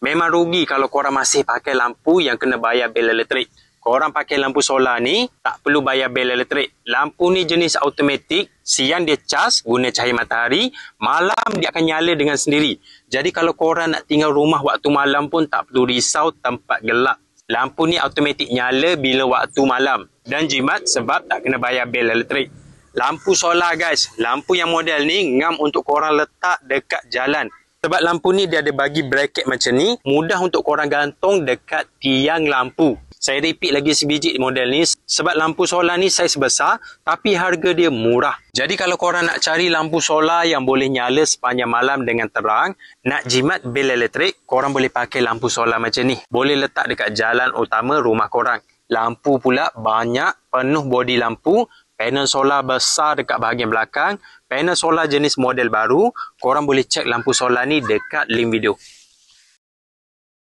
Memang rugi kalau korang masih pakai lampu yang kena bayar bil elektrik. Korang pakai lampu solar ni, tak perlu bayar bil elektrik. Lampu ni jenis automatik, siang dia cas guna cahaya matahari, malam dia akan nyala dengan sendiri. Jadi kalau korang nak tinggal rumah waktu malam pun tak perlu risau tempat gelap. Lampu ni automatik nyala bila waktu malam. Dan jimat sebab tak kena bayar bil elektrik. Lampu solar guys, lampu yang model ni ngam untuk korang letak dekat jalan. Sebab lampu ni dia ada bagi bracket macam ni, mudah untuk korang gantung dekat tiang lampu. Saya repeat lagi sebiji model ni sebab lampu solar ni saiz besar tapi harga dia murah. Jadi kalau korang nak cari lampu solar yang boleh nyala sepanjang malam dengan terang, nak jimat bil elektrik, korang boleh pakai lampu solar macam ni. Boleh letak dekat jalan utama rumah korang. Lampu pula banyak, penuh bodi lampu, panel solar besar dekat bahagian belakang, panel solar jenis model baru. Korang boleh cek lampu solar ni dekat link video.